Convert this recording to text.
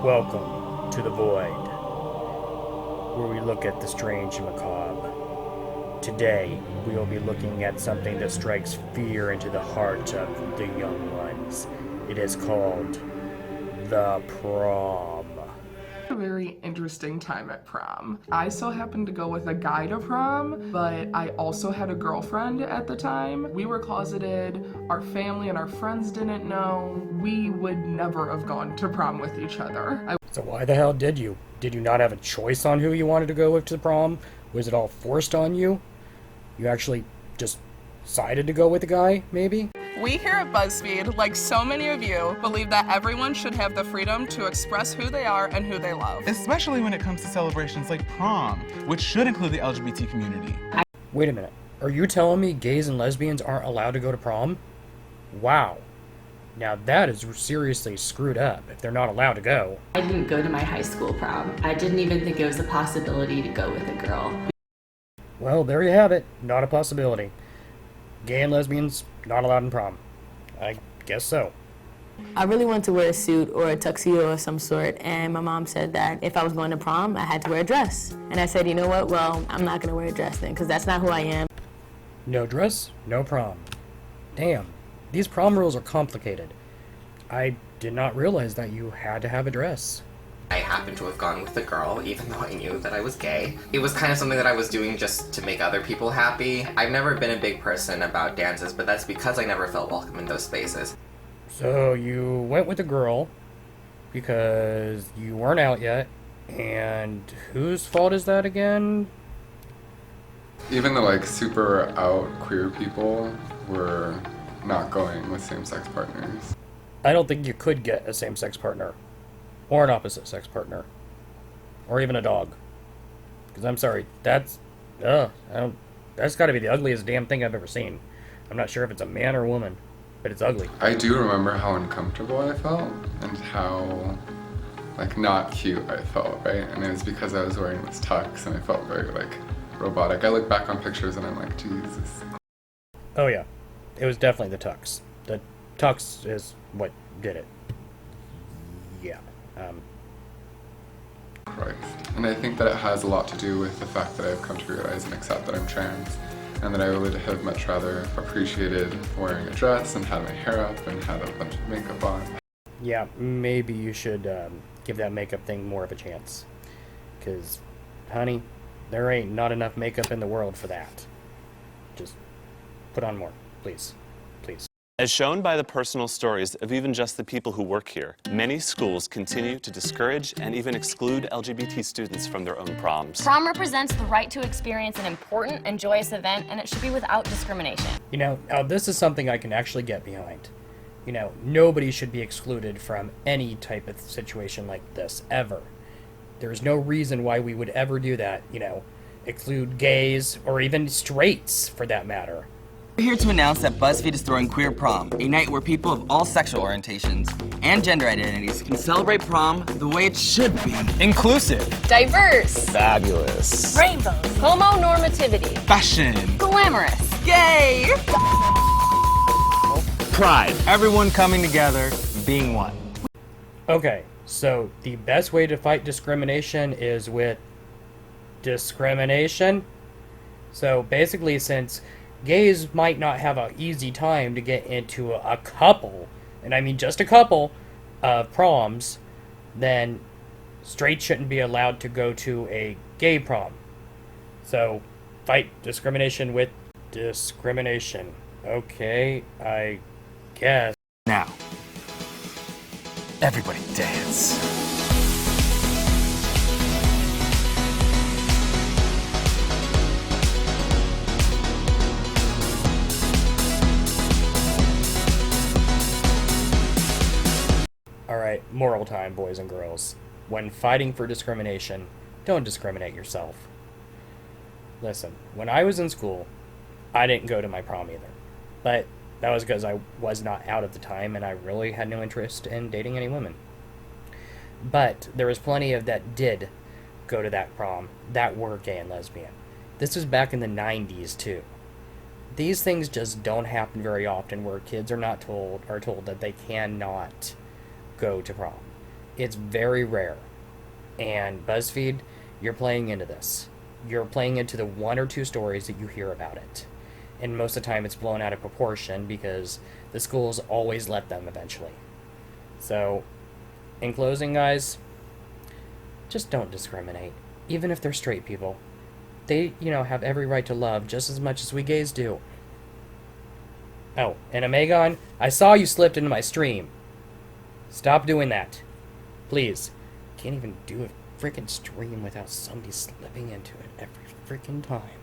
Welcome to the Void, where we look at the strange and macabre. Today, we will be looking at something that strikes fear into the heart of the young ones. It is called the prom. A very interesting time at prom. I so happened to go with a guy to prom, but I also had a girlfriend at the time. We were closeted, our family and our friends didn't know. We would never have gone to prom with each other. So why the hell did you? Did you not have a choice on who you wanted to go with to the prom? Was it all forced on you? You actually just decided to go with the guy, maybe? We here at Buzzfeed, like so many of you, believe that everyone should have the freedom to express who they are and who they love. Especially when it comes to celebrations like prom, which should include the LGBT community. Wait a minute. Are you telling me gays and lesbians aren't allowed to go to prom? Wow. Now that is seriously screwed up if they're not allowed to go. I didn't go to my high school prom. I didn't even think it was a possibility to go with a girl. Well, there you have it. Not a possibility. Gay and lesbians not allowed in prom. I guess so. I really wanted to wear a suit or a tuxedo of some sort, and my mom said that if I was going to prom, I had to wear a dress. And I said, you know what, well, I'm not going to wear a dress then, because that's not who I am. No dress, no prom. Damn, these prom rules are complicated. I did not realize that you had to have a dress. I happened to have gone with a girl, even though I knew that I was gay. It was kind of something that I was doing just to make other people happy. I've never been a big person about dances, but that's because I never felt welcome in those spaces. So you went with a girl because you weren't out yet, and whose fault is that again? Even the super out queer people were not going with same-sex partners. I don't think you could get a same-sex partner. Or an opposite-sex partner. Or even a dog. Because I'm sorry, that's got to be the ugliest damn thing I've ever seen. I'm not sure if it's a man or a woman, but it's ugly. I do remember how uncomfortable I felt and how, not cute I felt, right? And it was because I was wearing this tux and I felt very, robotic. I look back on pictures and I'm like, Jesus. Oh yeah, it was definitely the tux. The tux is what did it. Yeah. Christ. And I think that it has a lot to do with the fact that I've come to realize and accept that I'm trans, and that I would have much rather appreciated wearing a dress and had my hair up and had a bunch of makeup on. Yeah, maybe you should give that makeup thing more of a chance. Because, honey, there ain't not enough makeup in the world for that. Just put on more, please. Please. As shown by the personal stories of even just the people who work here, many schools continue to discourage and even exclude LGBT students from their own proms. Prom represents the right to experience an important and joyous event, and it should be without discrimination. Now this is something I can actually get behind. Nobody should be excluded from any type of situation like this, ever. There's no reason why we would ever do that, exclude gays, or even straights, for that matter. We're here to announce that Buzzfeed is throwing Queer Prom, a night where people of all sexual orientations and gender identities can celebrate prom the way it should be. Inclusive. Diverse. Fabulous. Rainbow. Homonormativity. Fashion. Glamorous. Gay. Pride. Everyone coming together, being one. Okay, so the best way to fight discrimination is with discrimination? So basically, since gays might not have an easy time to get into a couple, and I mean just a couple, of proms, then straights shouldn't be allowed to go to a gay prom. So, fight discrimination with discrimination. Okay, I guess. Now, everybody dance. Alright, moral time, boys and girls. When fighting for discrimination, don't discriminate yourself. Listen, when I was in school, I didn't go to my prom either. But that was because I was not out at the time and I really had no interest in dating any women. But there was plenty of that did go to that prom that were gay and lesbian. This was back in the 90s too. These things just don't happen very often where kids are told that they cannot go to prom. It's very rare. And BuzzFeed, you're playing into this. You're playing into the one or two stories that you hear about it. And most of the time it's blown out of proportion because the schools always let them eventually. So, in closing, guys, just don't discriminate. Even if they're straight people. They, have every right to love just as much as we gays do. Oh, and Omegon, I saw you slipped into my stream. Stop doing that. Please. Can't even do a freaking stream without somebody slipping into it every freaking time.